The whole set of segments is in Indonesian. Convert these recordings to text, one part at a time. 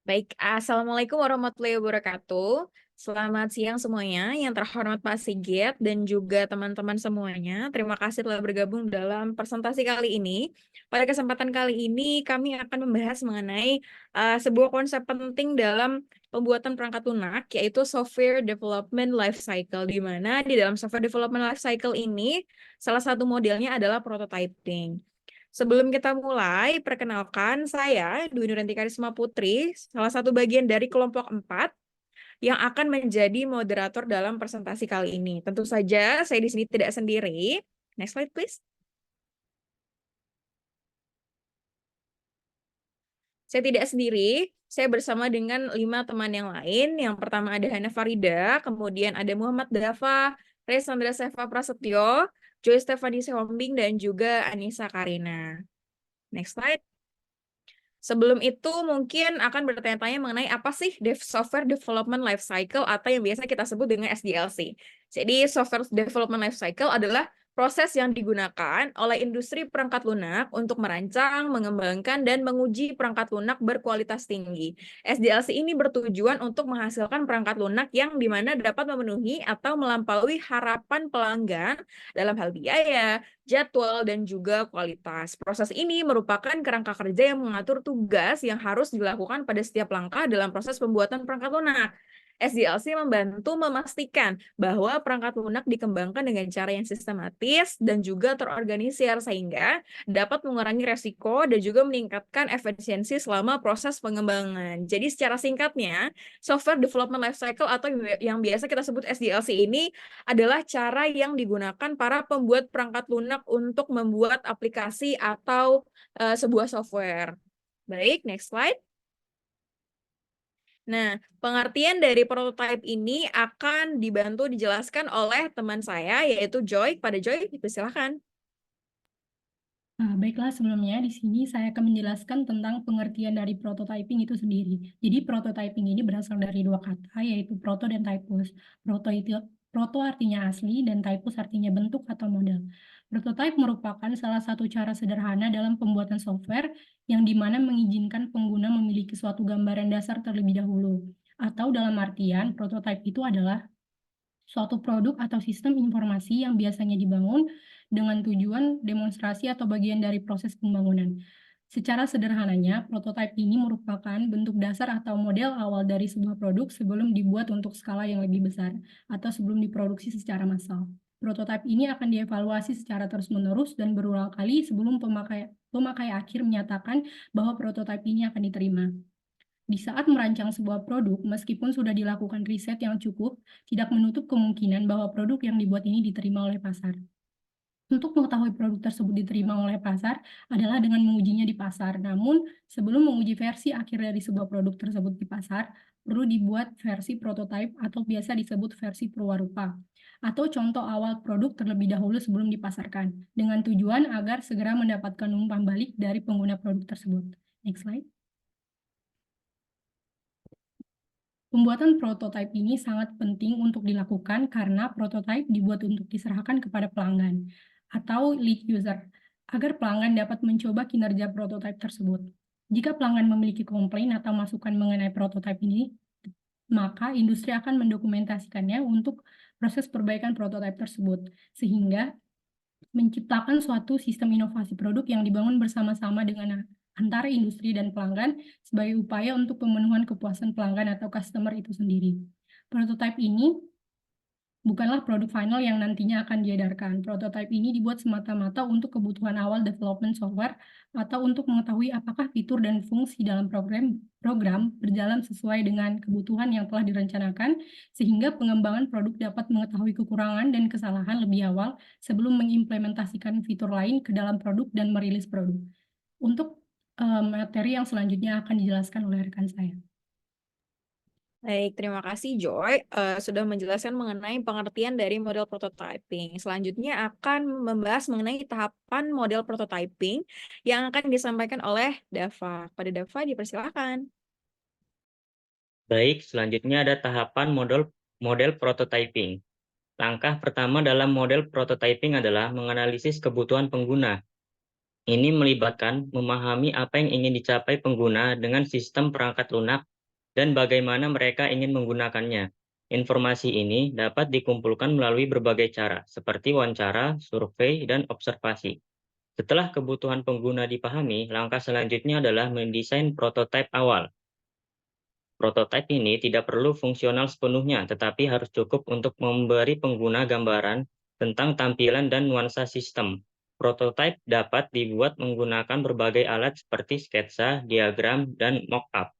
Baik, Assalamualaikum warahmatullahi wabarakatuh. Selamat siang semuanya, yang terhormat Pak Sigit dan juga teman-teman semuanya. Terima kasih telah bergabung dalam presentasi kali ini. Pada kesempatan kali ini, kami akan membahas mengenai sebuah konsep penting dalam pembuatan perangkat lunak, yaitu software development life cycle, di mana di dalam software development life cycle ini, salah satu modelnya adalah prototyping. Sebelum kita mulai, perkenalkan saya Dwi Nuranti Karisma Putri, salah satu bagian dari kelompok 4 yang akan menjadi moderator dalam presentasi kali ini. Tentu saja saya di sini tidak sendiri. Next slide, please. Saya tidak sendiri, saya bersama dengan 5 teman yang lain. Yang pertama ada Hana Farida, kemudian ada Muhammad Dafa, Resandra Seva Prasetyo, Joy Stefani Sehombing, dan juga Anissa Karina. Next slide. Sebelum itu mungkin akan bertanya-tanya mengenai apa sih Software Development Life Cycle atau yang biasa kita sebut dengan SDLC. Jadi Software Development Life Cycle adalah proses yang digunakan oleh industri perangkat lunak untuk merancang, mengembangkan, dan menguji perangkat lunak berkualitas tinggi. SDLC ini bertujuan untuk menghasilkan perangkat lunak yang dimana dapat memenuhi atau melampaui harapan pelanggan dalam hal biaya, jadwal, dan juga kualitas. Proses ini merupakan kerangka kerja yang mengatur tugas yang harus dilakukan pada setiap langkah dalam proses pembuatan perangkat lunak. SDLC membantu memastikan bahwa perangkat lunak dikembangkan dengan cara yang sistematis dan juga terorganisir sehingga dapat mengurangi resiko dan juga meningkatkan efisiensi selama proses pengembangan. Jadi secara singkatnya, Software Development Lifecycle atau yang biasa kita sebut SDLC ini adalah cara yang digunakan para pembuat perangkat lunak untuk membuat aplikasi atau sebuah software. Baik, next slide. Nah, pengertian dari prototype ini akan dibantu dijelaskan oleh teman saya, yaitu Joy. Pada Joy, dipersilakan. Baiklah, sebelumnya di sini saya akan menjelaskan tentang pengertian dari prototyping itu sendiri. Jadi prototyping ini berasal dari dua kata, yaitu proto dan typus. Proto artinya asli dan typus artinya bentuk atau model. Prototype merupakan salah satu cara sederhana dalam pembuatan software yang dimana mengizinkan pengguna memiliki suatu gambaran dasar terlebih dahulu. Atau dalam artian, prototype itu adalah suatu produk atau sistem informasi yang biasanya dibangun dengan tujuan demonstrasi atau bagian dari proses pembangunan. Secara sederhananya, prototipe ini merupakan bentuk dasar atau model awal dari sebuah produk sebelum dibuat untuk skala yang lebih besar atau sebelum diproduksi secara massal. Prototipe ini akan dievaluasi secara terus-menerus dan berulang kali sebelum pemakai akhir menyatakan bahwa prototipe ini akan diterima. Di saat merancang sebuah produk, meskipun sudah dilakukan riset yang cukup, tidak menutup kemungkinan bahwa produk yang dibuat ini diterima oleh pasar. Untuk mengetahui produk tersebut diterima oleh pasar adalah dengan mengujinya di pasar. Namun, sebelum menguji versi akhir dari sebuah produk tersebut di pasar, perlu dibuat versi prototype atau biasa disebut versi perwarupa, atau contoh awal produk terlebih dahulu sebelum dipasarkan, dengan tujuan agar segera mendapatkan umpan balik dari pengguna produk tersebut. Next slide. Pembuatan prototipe ini sangat penting untuk dilakukan karena prototipe dibuat untuk diserahkan kepada pelanggan atau lead user agar pelanggan dapat mencoba kinerja prototipe tersebut. Jika pelanggan memiliki komplain atau masukan mengenai prototipe ini, maka industri akan mendokumentasikannya untuk proses perbaikan prototipe tersebut, sehingga menciptakan suatu sistem inovasi produk yang dibangun bersama-sama dengan antara industri dan pelanggan sebagai upaya untuk pemenuhan kepuasan pelanggan atau customer itu sendiri. Prototipe ini bukanlah produk final yang nantinya akan diedarkan. Prototipe ini dibuat semata-mata untuk kebutuhan awal development software atau untuk mengetahui apakah fitur dan fungsi dalam program berjalan sesuai dengan kebutuhan yang telah direncanakan, sehingga pengembangan produk dapat mengetahui kekurangan dan kesalahan lebih awal sebelum mengimplementasikan fitur lain ke dalam produk dan merilis produk. Untuk materi yang selanjutnya akan dijelaskan oleh rekan saya. Baik, terima kasih Joy sudah menjelaskan mengenai pengertian dari model prototyping. Selanjutnya akan membahas mengenai tahapan model prototyping yang akan disampaikan oleh Dava. Pada Dava, dipersilakan. Baik, selanjutnya ada tahapan model prototyping. Langkah pertama dalam model prototyping adalah menganalisis kebutuhan pengguna. Ini melibatkan memahami apa yang ingin dicapai pengguna dengan sistem perangkat lunak dan bagaimana mereka ingin menggunakannya. Informasi ini dapat dikumpulkan melalui berbagai cara, seperti wawancara, survei, dan observasi. Setelah kebutuhan pengguna dipahami, langkah selanjutnya adalah mendesain prototipe awal. Prototipe ini tidak perlu fungsional sepenuhnya, tetapi harus cukup untuk memberi pengguna gambaran tentang tampilan dan nuansa sistem. Prototipe dapat dibuat menggunakan berbagai alat seperti sketsa, diagram, dan mock-up.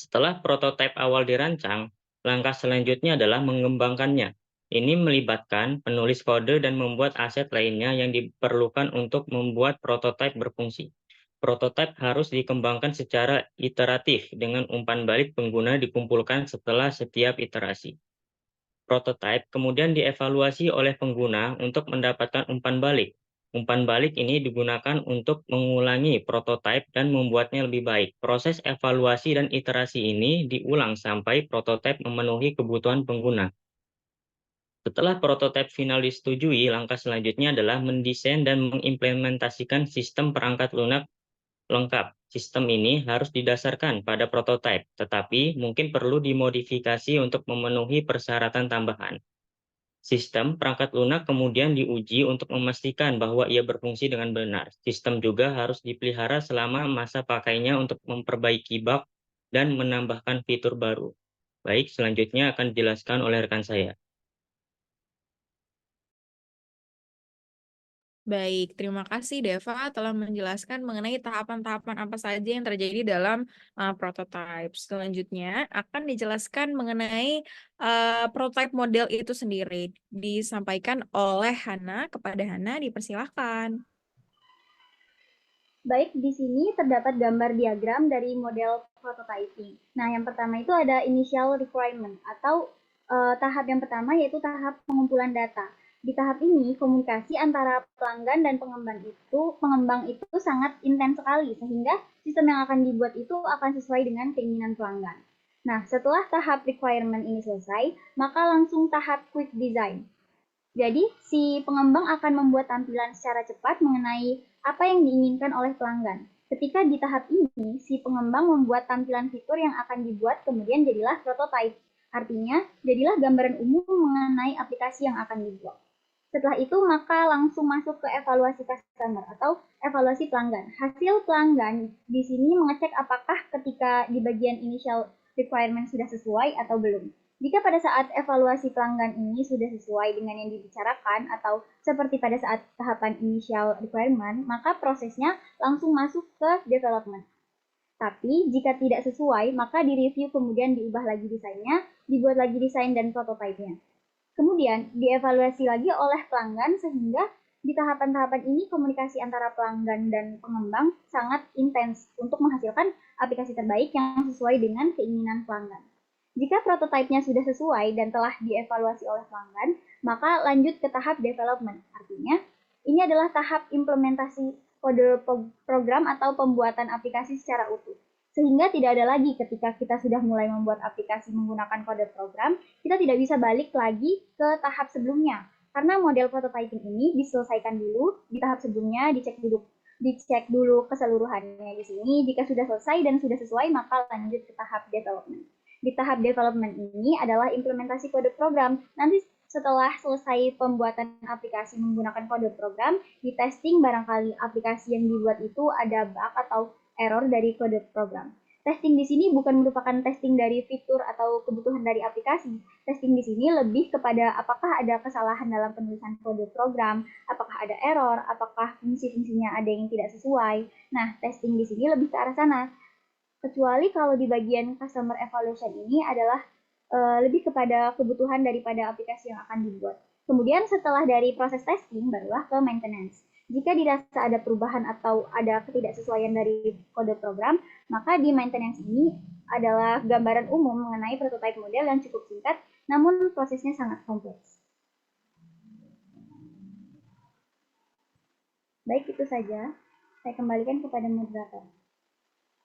Setelah prototipe awal dirancang, langkah selanjutnya adalah mengembangkannya. Ini melibatkan penulis kode dan membuat aset lainnya yang diperlukan untuk membuat prototipe berfungsi. Prototipe harus dikembangkan secara iteratif dengan umpan balik pengguna dikumpulkan setelah setiap iterasi. Prototipe kemudian dievaluasi oleh pengguna untuk mendapatkan umpan balik. Umpan balik ini digunakan untuk mengulangi prototipe dan membuatnya lebih baik. Proses evaluasi dan iterasi ini diulang sampai prototipe memenuhi kebutuhan pengguna. Setelah prototipe final disetujui, langkah selanjutnya adalah mendesain dan mengimplementasikan sistem perangkat lunak lengkap. Sistem ini harus didasarkan pada prototipe, tetapi mungkin perlu dimodifikasi untuk memenuhi persyaratan tambahan. Sistem perangkat lunak kemudian diuji untuk memastikan bahwa ia berfungsi dengan benar. Sistem juga harus dipelihara selama masa pakainya untuk memperbaiki bug dan menambahkan fitur baru. Baik, selanjutnya akan dijelaskan oleh rekan saya. Baik, terima kasih Deva telah menjelaskan mengenai tahapan-tahapan apa saja yang terjadi dalam prototype. Selanjutnya akan dijelaskan mengenai prototype model itu sendiri. Disampaikan oleh Hana. Kepada Hana, dipersilahkan. Baik, di sini terdapat gambar diagram dari model prototyping. Nah, yang pertama itu ada initial requirement atau tahap yang pertama yaitu tahap pengumpulan data. Di tahap ini, komunikasi antara pelanggan dan pengembang itu sangat intens sekali, sehingga sistem yang akan dibuat itu akan sesuai dengan keinginan pelanggan. Nah, setelah tahap requirement ini selesai, maka langsung tahap quick design. Jadi, si pengembang akan membuat tampilan secara cepat mengenai apa yang diinginkan oleh pelanggan. Ketika di tahap ini, si pengembang membuat tampilan fitur yang akan dibuat, kemudian jadilah prototype. Artinya, jadilah gambaran umum mengenai aplikasi yang akan dibuat. Setelah itu, maka langsung masuk ke evaluasi customer atau evaluasi pelanggan. Hasil pelanggan di sini mengecek apakah ketika di bagian initial requirement sudah sesuai atau belum. Jika pada saat evaluasi pelanggan ini sudah sesuai dengan yang dibicarakan atau seperti pada saat tahapan initial requirement, maka prosesnya langsung masuk ke development. Tapi jika tidak sesuai, maka direview kemudian diubah lagi desainnya, dibuat lagi desain dan prototipenya. Kemudian dievaluasi lagi oleh pelanggan sehingga di tahapan-tahapan ini komunikasi antara pelanggan dan pengembang sangat intens untuk menghasilkan aplikasi terbaik yang sesuai dengan keinginan pelanggan. Jika prototipenya sudah sesuai dan telah dievaluasi oleh pelanggan, maka lanjut ke tahap development. Artinya, ini adalah tahap implementasi kode program atau pembuatan aplikasi secara utuh. Sehingga tidak ada lagi ketika kita sudah mulai membuat aplikasi menggunakan kode program, kita tidak bisa balik lagi ke tahap sebelumnya. Karena model prototyping ini diselesaikan dulu di tahap sebelumnya, dicek dulu keseluruhannya di sini. Jika sudah selesai dan sudah sesuai, maka lanjut ke tahap development. Di tahap development ini adalah implementasi kode program. Nanti setelah selesai pembuatan aplikasi menggunakan kode program, di testing barangkali aplikasi yang dibuat itu ada bug atau error dari kode program. Testing di sini bukan merupakan testing dari fitur atau kebutuhan dari aplikasi. Testing di sini lebih kepada apakah ada kesalahan dalam penulisan kode program, apakah ada error, apakah fungsi-fungsinya ada yang tidak sesuai. Nah, testing di sini lebih ke arah sana. Kecuali kalau di bagian customer evaluation ini adalah lebih kepada kebutuhan daripada aplikasi yang akan dibuat. Kemudian setelah dari proses testing, barulah ke maintenance. Jika dirasa ada perubahan atau ada ketidaksesuaian dari kode program, maka di maintenance ini adalah gambaran umum mengenai prototype model yang cukup singkat, namun prosesnya sangat kompleks. Baik, itu saja. Saya kembalikan kepada moderator.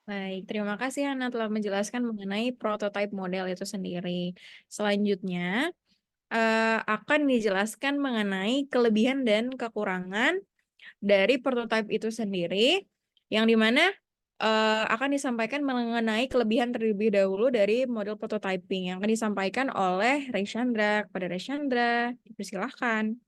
Baik, terima kasih Hana telah menjelaskan mengenai prototype model itu sendiri. Selanjutnya, akan dijelaskan mengenai kelebihan dan kekurangan dari prototype itu sendiri, yang dimana akan disampaikan mengenai kelebihan terlebih dahulu dari model prototyping yang akan disampaikan oleh Reshandra. Kepada Reshandra, dipersilahkan.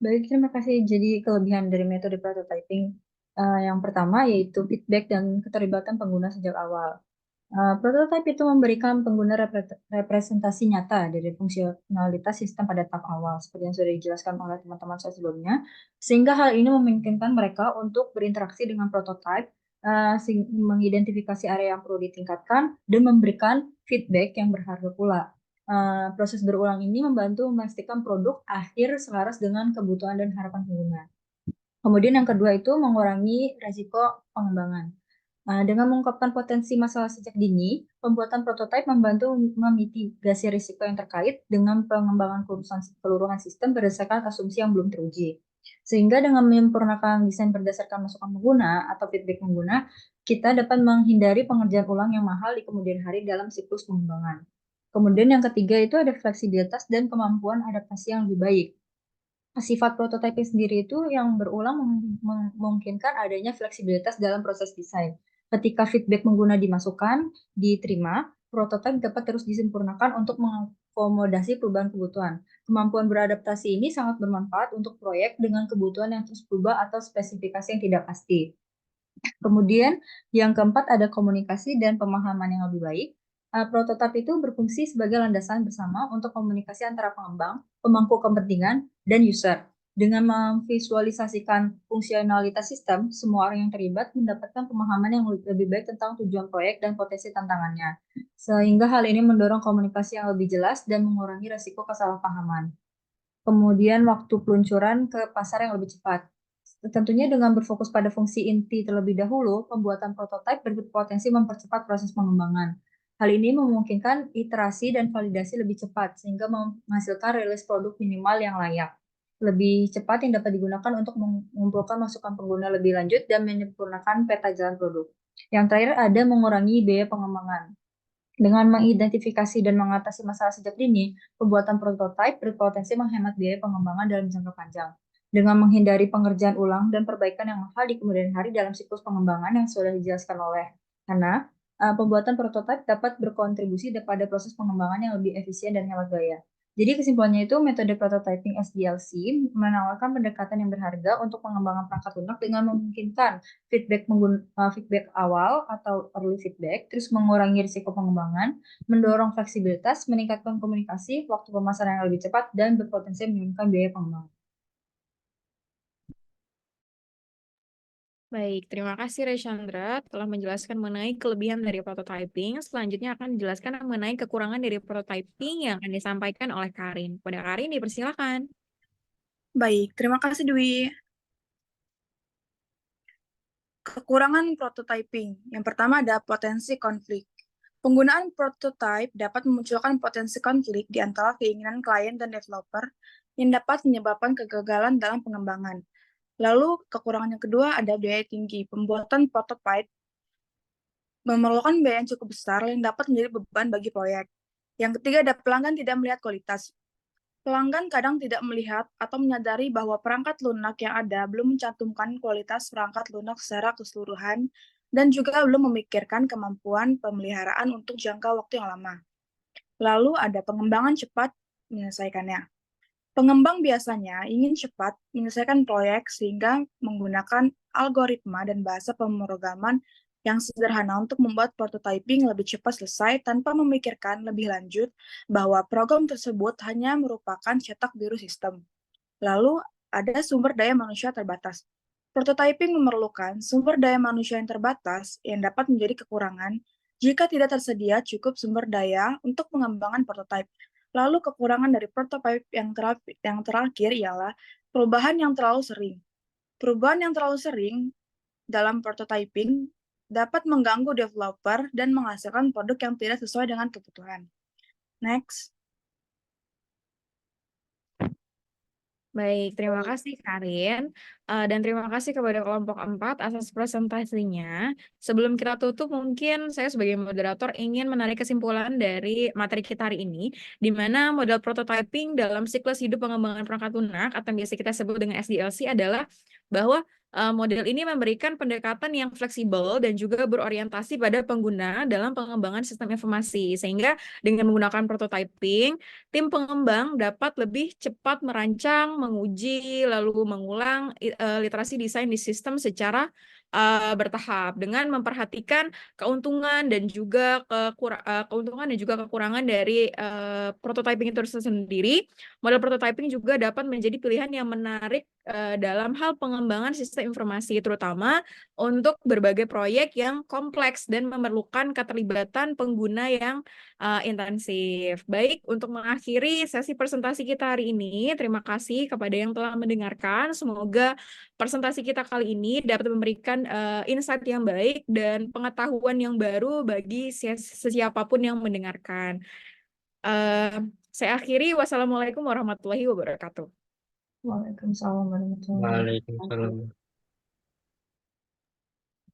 Baik, terima kasih. Jadi kelebihan dari metode prototyping yang pertama yaitu feedback dan keterlibatan pengguna sejak awal. Prototype itu memberikan pengguna representasi nyata dari fungsionalitas sistem pada tahap awal, seperti yang sudah dijelaskan oleh teman-teman saya sebelumnya, sehingga hal ini memungkinkan mereka untuk berinteraksi dengan prototype, mengidentifikasi area yang perlu ditingkatkan, dan memberikan feedback yang berharga pula. Proses berulang ini membantu memastikan produk akhir selaras dengan kebutuhan dan harapan pengguna. Kemudian yang kedua itu mengurangi risiko pengembangan. Dengan mengungkapkan potensi masalah sejak dini, pembuatan prototipe membantu memitigasi risiko yang terkait dengan pengembangan keseluruhan sistem berdasarkan asumsi yang belum teruji. Sehingga dengan menyempurnakan desain berdasarkan masukan pengguna atau feedback pengguna, kita dapat menghindari pengerjaan ulang yang mahal di kemudian hari dalam siklus pengembangan. Kemudian yang ketiga itu ada fleksibilitas dan kemampuan adaptasi yang lebih baik. Sifat prototyping sendiri itu yang berulang memungkinkan adanya fleksibilitas dalam proses desain. Ketika feedback pengguna dimasukkan, diterima, prototipe dapat terus disempurnakan untuk mengakomodasi perubahan kebutuhan. Kemampuan beradaptasi ini sangat bermanfaat untuk proyek dengan kebutuhan yang terus berubah atau spesifikasi yang tidak pasti. Kemudian yang keempat ada komunikasi dan pemahaman yang lebih baik. Prototipe itu berfungsi sebagai landasan bersama untuk komunikasi antara pengembang, pemangku kepentingan, dan user. Dengan memvisualisasikan fungsionalitas sistem, semua orang yang terlibat mendapatkan pemahaman yang lebih baik tentang tujuan proyek dan potensi tantangannya. Sehingga hal ini mendorong komunikasi yang lebih jelas dan mengurangi risiko kesalahpahaman. Kemudian waktu peluncuran ke pasar yang lebih cepat. Tentunya dengan berfokus pada fungsi inti terlebih dahulu, pembuatan prototipe berpotensi mempercepat proses pengembangan. Hal ini memungkinkan iterasi dan validasi lebih cepat, sehingga menghasilkan rilis produk minimal yang layak. Lebih cepat yang dapat digunakan untuk mengumpulkan masukan pengguna lebih lanjut dan menyempurnakan peta jalan produk. Yang terakhir ada mengurangi biaya pengembangan. Dengan mengidentifikasi dan mengatasi masalah sejak dini, pembuatan prototipe berpotensi menghemat biaya pengembangan dalam jangka panjang. Dengan menghindari pengerjaan ulang dan perbaikan yang mahal di kemudian hari dalam siklus pengembangan yang sudah dijelaskan oleh Hana, pembuatan prototipe dapat berkontribusi pada proses pengembangan yang lebih efisien dan hemat biaya. Jadi kesimpulannya itu metode prototyping SDLC menawarkan pendekatan yang berharga untuk pengembangan perangkat lunak dengan memungkinkan feedback awal atau early feedback, terus mengurangi risiko pengembangan, mendorong fleksibilitas, meningkatkan komunikasi, waktu pemasaran yang lebih cepat, dan berpotensi menurunkan biaya pengembangan. Baik, terima kasih Reshandra telah menjelaskan mengenai kelebihan dari prototyping. Selanjutnya akan dijelaskan mengenai kekurangan dari prototyping yang akan disampaikan oleh Karin. Pada Karin, dipersilakan. Baik, terima kasih Dwi. Kekurangan prototyping. Yang pertama ada potensi konflik. Penggunaan prototype dapat memunculkan potensi konflik di antara keinginan klien dan developer yang dapat menyebabkan kegagalan dalam pengembangan. Lalu, kekurangan yang kedua ada biaya tinggi. Pembuatan prototype memerlukan biaya yang cukup besar yang dapat menjadi beban bagi proyek. Yang ketiga ada pelanggan tidak melihat kualitas. Pelanggan kadang tidak melihat atau menyadari bahwa perangkat lunak yang ada belum mencantumkan kualitas perangkat lunak secara keseluruhan dan juga belum memikirkan kemampuan pemeliharaan untuk jangka waktu yang lama. Lalu ada pengembangan cepat menyelesaikannya. Pengembang biasanya ingin cepat menyelesaikan proyek sehingga menggunakan algoritma dan bahasa pemrograman yang sederhana untuk membuat prototyping lebih cepat selesai tanpa memikirkan lebih lanjut bahwa program tersebut hanya merupakan cetak biru sistem. Lalu ada sumber daya manusia terbatas. Prototyping memerlukan sumber daya manusia yang terbatas yang dapat menjadi kekurangan jika tidak tersedia cukup sumber daya untuk pengembangan prototype. Lalu kekurangan dari prototype yang terakhir ialah perubahan yang terlalu sering. Perubahan yang terlalu sering dalam prototyping dapat mengganggu developer dan menghasilkan produk yang tidak sesuai dengan kebutuhan. Next. Baik, terima kasih Karin. Dan terima kasih kepada kelompok 4 atas presentasinya. Sebelum kita tutup, mungkin saya sebagai moderator ingin menarik kesimpulan dari materi kita hari ini, di mana model prototyping dalam siklus hidup pengembangan perangkat lunak, atau yang biasa kita sebut dengan SDLC, adalah bahwa model ini memberikan pendekatan yang fleksibel dan juga berorientasi pada pengguna dalam pengembangan sistem informasi. Sehingga dengan menggunakan prototyping, tim pengembang dapat lebih cepat merancang, menguji, lalu mengulang literasi desain di sistem secara bertahap dengan memperhatikan keuntungan dan juga kekurangan dari prototyping itu sendiri. Model prototyping juga dapat menjadi pilihan yang menarik dalam hal pengembangan sistem informasi, terutama untuk berbagai proyek yang kompleks dan memerlukan keterlibatan pengguna yang intensif. Baik, untuk mengakhiri sesi presentasi kita hari ini, terima kasih kepada yang telah mendengarkan. Semoga presentasi kita kali ini dapat memberikan insight yang baik dan pengetahuan yang baru bagi siapapun yang mendengarkan. Saya akhiri. Wassalamualaikum warahmatullahi wabarakatuh. Waalaikumsalam warahmatullahi wabarakatuh. Waalaikumsalam.